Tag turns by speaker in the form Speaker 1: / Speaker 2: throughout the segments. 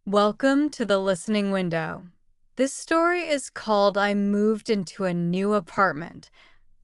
Speaker 1: Welcome to the listening window. This story is called I Moved into a New Apartment.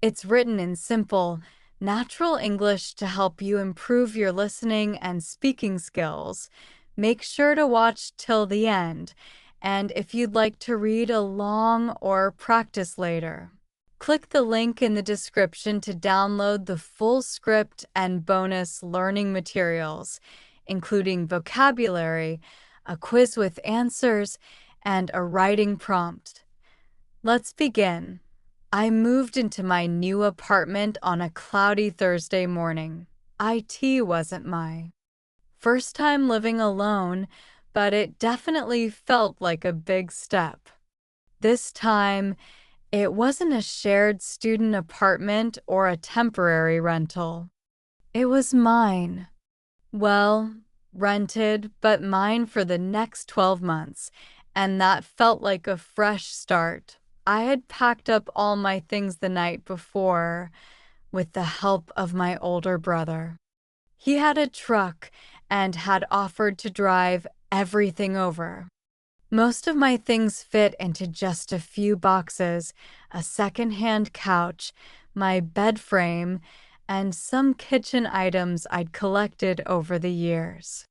Speaker 1: It's written in simple, natural English to help you improve your listening and speaking skills. Make sure to watch till the end, and if you'd like to read along or practice later, click the link in the description to download the full script and bonus learning materials, including vocabulary, a quiz with answers, and a writing prompt. Let's begin. I moved into my new apartment on a cloudy Thursday morning. IT wasn't my first time living alone, but it definitely felt like a big step. This time, it wasn't a shared student apartment or a temporary rental. It was mine. Well, rented, but mine for the next 12 months, and that felt like a fresh start. I had packed up all my things the night before with the help of my older brother. He had a truck and had offered to drive everything over. Most of my things fit into just a few boxes, a second-hand couch, my bed frame, and some kitchen items I'd collected over the years.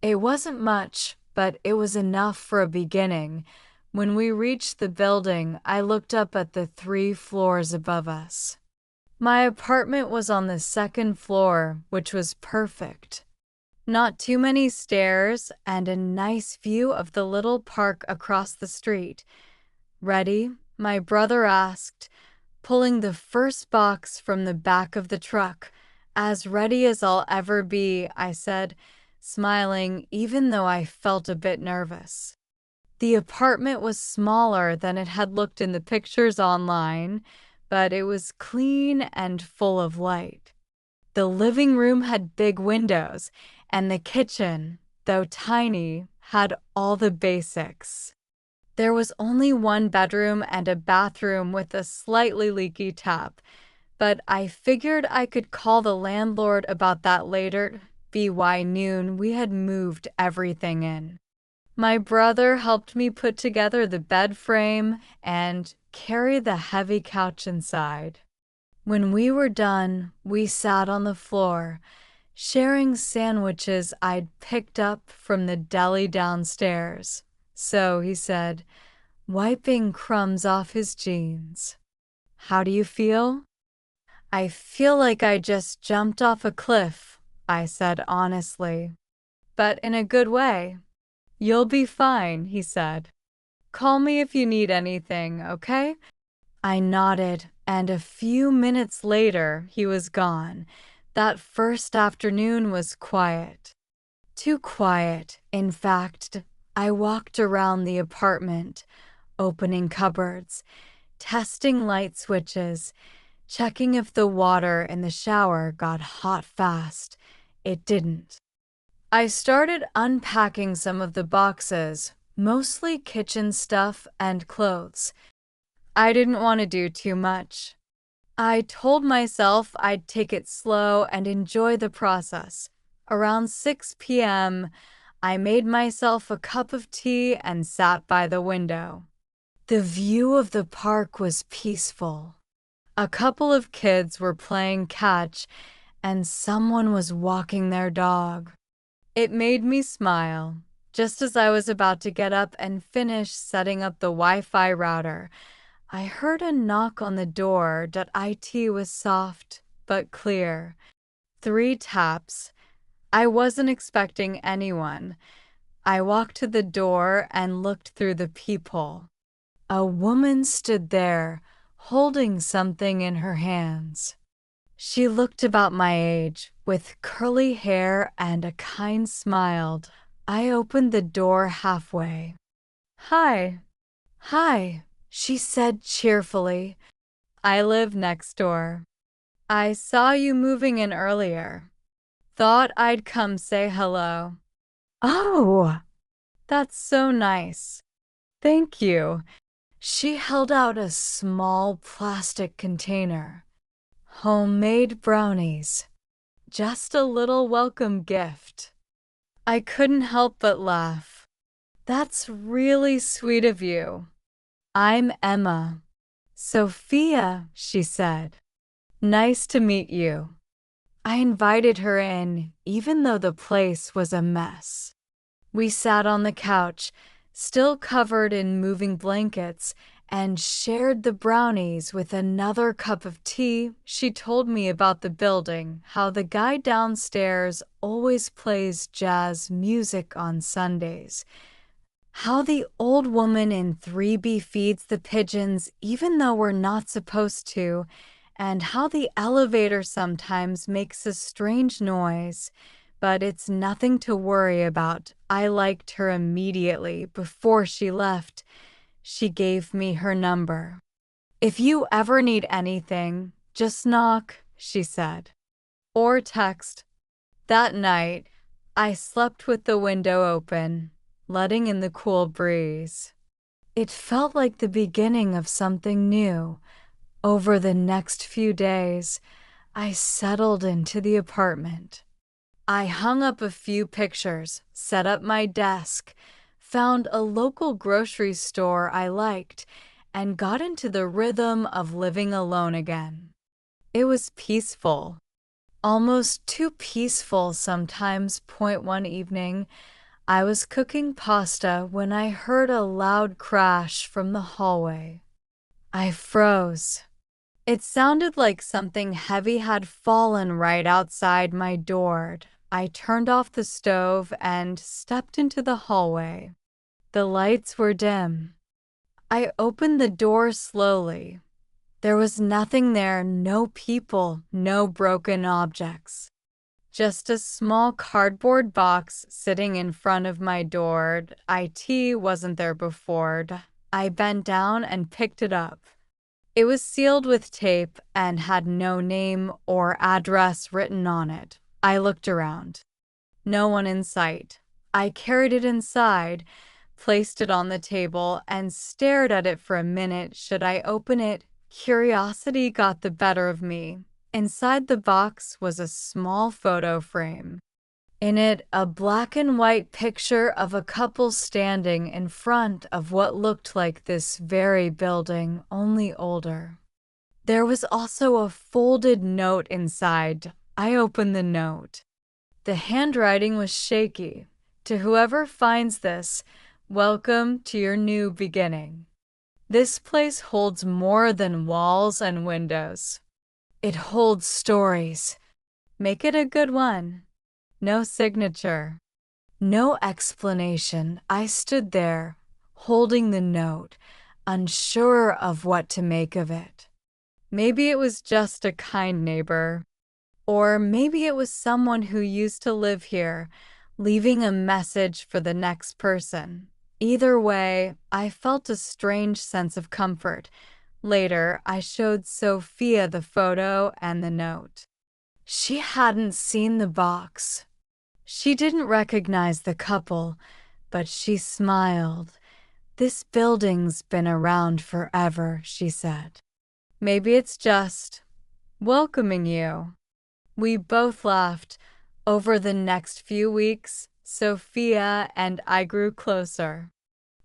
Speaker 1: It wasn't much, but it was enough for a beginning. When we reached the building, I looked up at the 3 floors above us. My apartment was on the second floor, which was perfect. Not too many stairs and a nice view of the little park across the street. "Ready?" my brother asked, pulling the first box from the back of the truck. "As ready as I'll ever be," I said, smiling even though I felt a bit nervous. The apartment was smaller than it had looked in the pictures online, but it was clean and full of light. The living room had big windows, and the kitchen, though tiny, had all the basics. There was only one bedroom and a bathroom with a slightly leaky tap, but I figured I could call the landlord about that later. By noon, we had moved everything in. My brother helped me put together the bed frame and carry the heavy couch inside. When we were done, we sat on the floor, sharing sandwiches I'd picked up from the deli downstairs. "So," he said, wiping crumbs off his jeans, "how do you feel?" "I feel like I just jumped off a cliff," I said honestly, "but in a good way." "You'll be fine," he said. "Call me if you need anything, okay?" I nodded, and a few minutes later, he was gone. That first afternoon was quiet. Too quiet, in fact. I walked around the apartment, opening cupboards, testing light switches, checking if the water in the shower got hot fast. It didn't. I started unpacking some of the boxes, mostly kitchen stuff and clothes. I didn't want to do too much. I told myself I'd take it slow and enjoy the process. Around 6 p.m., I made myself a cup of tea and sat by the window. The view of the park was peaceful. A couple of kids were playing catch, and someone was walking their dog. It made me smile. Just as I was about to get up and finish setting up the Wi-Fi router, I heard a knock on the door. It was soft but clear. 3 taps. I wasn't expecting anyone. I walked to the door and looked through the peephole. A woman stood there, holding something in her hands. She looked about my age, with curly hair and a kind smile. I opened the door halfway. "Hi." "Hi," she said cheerfully. "I live next door. I saw you moving in earlier. Thought I'd come say hello." "Oh, that's so nice. Thank you." She held out a small plastic container. "Homemade brownies. Just a little welcome gift." I couldn't help but laugh. That's really sweet of you. I'm Emma. Sophia, she said. Nice to meet you. I invited her in, even though the place was a mess. We sat on the couch, still covered in moving blankets, and shared the brownies with another cup of tea. She told me about the building, how the guy downstairs always plays jazz music on Sundays, how the old woman in 3B feeds the pigeons even though we're not supposed to, and how the elevator sometimes makes a strange noise. But it's nothing to worry about. I liked her immediately before she left. She gave me her number. If you ever need anything, just knock, she said. Or text. That night, I slept with the window open, letting in the cool breeze. It felt like the beginning of something new. Over the next few days, I settled into the apartment. I hung up a few pictures, set up my desk, found a local grocery store I liked, and got into the rhythm of living alone again. It was peaceful. Almost too peaceful sometimes. One evening, I was cooking pasta when I heard a loud crash from the hallway. I froze. It sounded like something heavy had fallen right outside my door. I turned off the stove and stepped into the hallway. The lights were dim. I opened the door slowly. There was nothing there, no people, no broken objects. Just a small cardboard box sitting in front of my door. It wasn't there before. I bent down and picked it up. It was sealed with tape and had no name or address written on it. I looked around. No one in sight. I carried it inside, placed it on the table, and stared at it for a minute. Should I open it? Curiosity got the better of me. Inside the box was a small photo frame. In it, a black and white picture of a couple standing in front of what looked like this very building, only older. There was also a folded note inside. I opened the note. The handwriting was shaky. To whoever finds this, welcome to your new beginning. This place holds more than walls and windows. It holds stories. Make it a good one. No signature. No explanation. I stood there, holding the note, unsure of what to make of it. Maybe it was just a kind neighbor. Or maybe it was someone who used to live here, leaving a message for the next person. Either way, I felt a strange sense of comfort. Later, I showed Sophia the photo and the note. She hadn't seen the box. She didn't recognize the couple, but she smiled. This building's been around forever, she said. Maybe it's just welcoming you. We both laughed. Over the next few weeks, Sophia and I grew closer.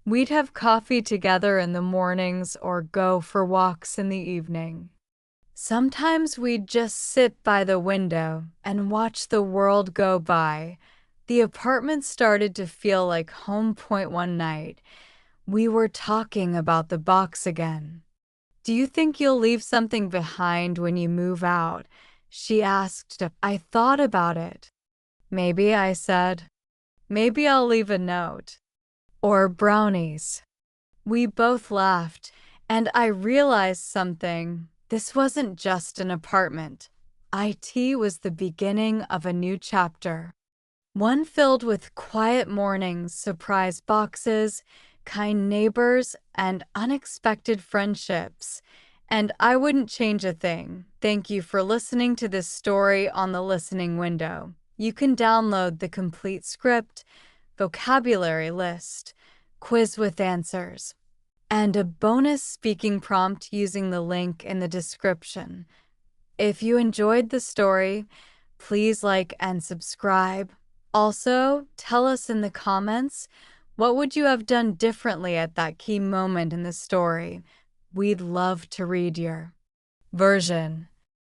Speaker 1: We'd have coffee together in the mornings or go for walks in the evening. Sometimes we'd just sit by the window and watch the world go by. The apartment started to feel like home. One night, we were talking about the box again. Do you think you'll leave something behind when you move out? She asked. I thought about it. Maybe, I said. Maybe I'll leave a note. Or brownies. We both laughed, and I realized something. This wasn't just an apartment. IT was the beginning of a new chapter. One filled with quiet mornings, surprise boxes, kind neighbors, and unexpected friendships. And I wouldn't change a thing. Thank you for listening to this story on the listening window. You can download the complete script, vocabulary list, quiz with answers, and a bonus speaking prompt using the link in the description. If you enjoyed the story, please like and subscribe. Also, tell us in the comments What would you have done differently at that key moment in the story? We'd love to read your version.